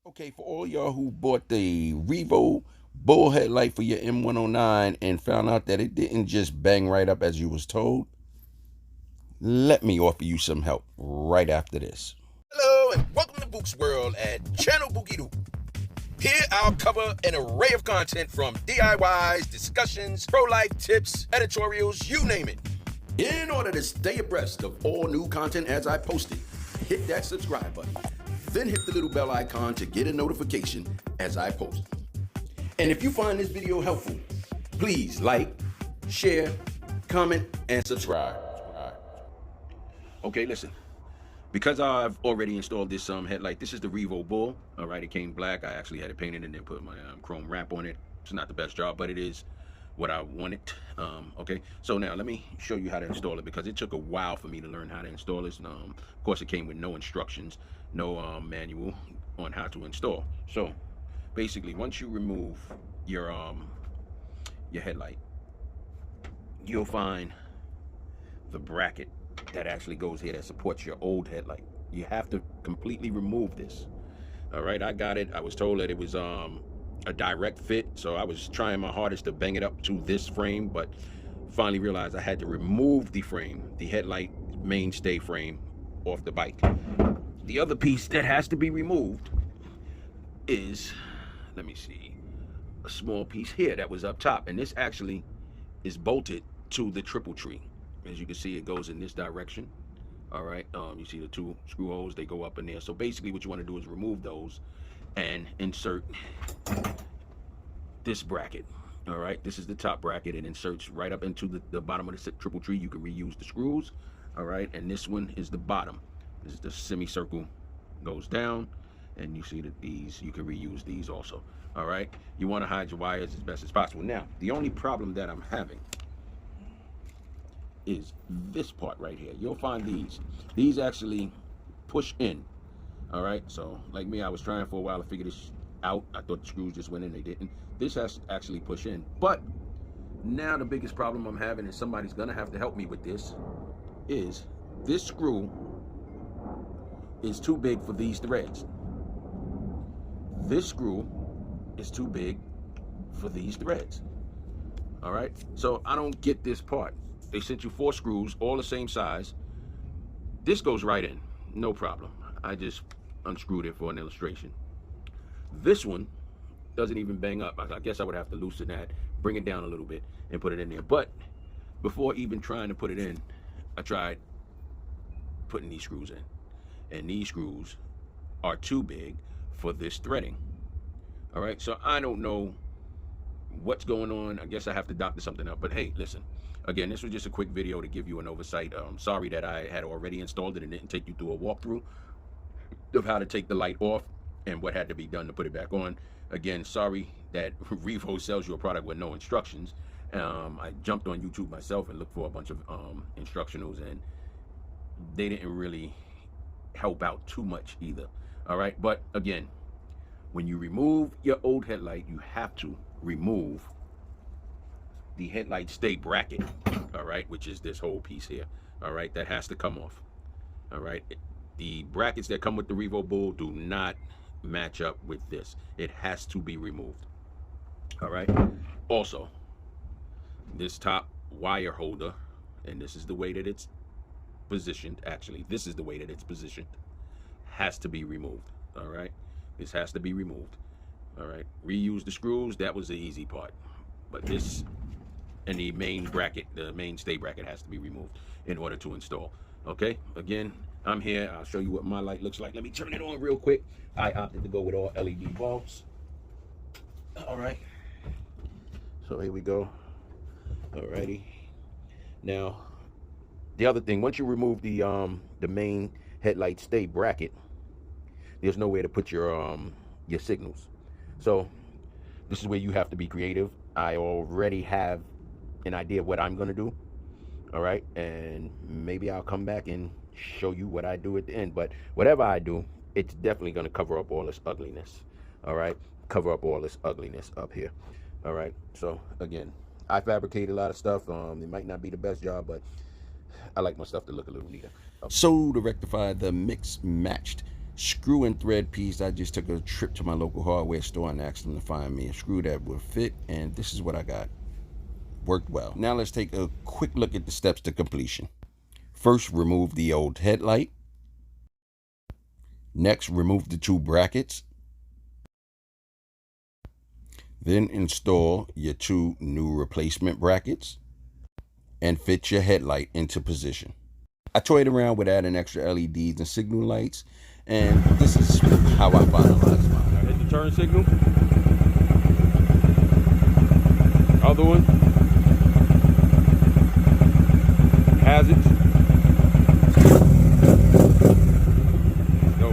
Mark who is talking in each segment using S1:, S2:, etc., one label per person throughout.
S1: Okay, for all y'all who bought the Revo bull headlight for your M109 and found out that it didn't just bang right up as you was told, let me offer you some help right after this. Hello and welcome to Buke's World at Channel Bookie Doo. Here I'll cover an array of content from DIYs, discussions, pro-life tips, editorials, you name it. In order to stay abreast of all new content as I post it, hit that subscribe button. Then hit the little bell icon to get a notification as I post. And if you find this video helpful, please like, share, comment, and subscribe. Okay, listen. Because I've already installed this headlight, this is the Revo Bull. All right, it came black. I actually had it painted and then put my chrome wrap on it. It's not the best job, but it is what I wanted. Okay, so now let me show you how to install it because it took a while for me to learn how to install this. Of course, it came with no instructions, no manual on how to install. So basically, once you remove your headlight, you'll find the bracket that actually goes here that supports your old headlight. You have to completely remove this. All right, I got it. I was told that it was a direct fit, so I was trying my hardest to bang it up to this frame, but finally realized I had to remove the frame, the headlight mainstay frame, off the bike. The other piece that has to be removed is, let me see, a small piece here that was up top, and this actually is bolted to the triple tree. As you can see, it goes in this direction. All right, you see the two screw holes, they go up in there. So basically what you want to do is remove those and insert this bracket. All right, this is the top bracket. It inserts right up into the bottom of the triple tree. You can reuse the screws. All right, and this one is the bottom. This is the semicircle, goes down, and you see that these, you can reuse these also. All right, you want to hide your wires as best as possible. Now, the only problem that I'm having is this part right here. You'll find these actually push in. All right, so like me, I was trying for a while to figure this out. I thought the screws just went in, they didn't. This has to actually push in. But now the biggest problem I'm having, and somebody's gonna have to help me with this, is this screw is too big for these threads. This screw is too big for these threads. All right, so I don't get this part. They sent you 4 screws, all the same size. This goes right in, no problem. I just unscrewed it for an illustration. This one doesn't even bang up. I guess I would have to loosen that, bring it down a little bit, and put it in there. But before even trying to put it in, I tried putting these screws in. And these screws are too big for this threading. All right, so I don't know what's going on. I guess I have to doctor something up. But hey, listen. Again, this was just a quick video to give you an oversight. Sorry that I had already installed it and didn't take you through a walkthrough of how to take the light off and what had to be done to put it back on. Again, sorry that Revo sells you a product with no instructions. I jumped on YouTube myself and looked for a bunch of instructionals, and they didn't really help out too much either. All right, but again, when you remove your old headlight, you have to remove the headlight stay bracket, all right, which is this whole piece here. All right, that has to come off. All right, the brackets that come with the Revo Bull do not match up with this. It has to be removed. All right, also this top wire holder, and this is the way that it's positioned. Actually, this is the way that it's positioned, has to be removed. All right, this has to be removed. All right, reuse the screws, that was the easy part, but this and the main bracket, the mainstay bracket, has to be removed in order to install. Okay, again, I'm here. I'll show you what my light looks like. Let me turn it on real quick. I opted to go with all LED bulbs. All right, so here we go. Alrighty. Now, the other thing, once you remove the main headlight stay bracket, there's nowhere to put your signals. So this is where you have to be creative. I already have an idea of what I'm gonna do. All right, and maybe I'll come back and show you what I do at the end. But whatever I do, it's definitely gonna cover up all this ugliness. All right, cover up all this ugliness up here. All right, so again, I fabricate a lot of stuff. It might not be the best job, but I like my stuff to look a little neater. So to rectify the mix matched screw and thread piece. I just took a trip to my local hardware store and asked them to find me a screw that would fit, and this is what I got. Worked well. Now let's take a quick look at the steps to completion. First, remove the old headlight. Next, remove the 2 brackets. Then install your 2 new replacement brackets and fit your headlight into position. I toyed around with adding extra LEDs and signal lights, and this is how I finalized mine.
S2: I hit the turn signal. Other one. Hazards. Go.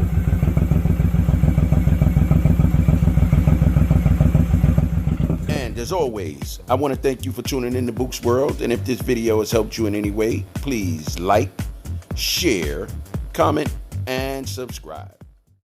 S1: And as always, I want to thank you for tuning in to Buke's World, and if this video has helped you in any way, please like, share, comment, and subscribe.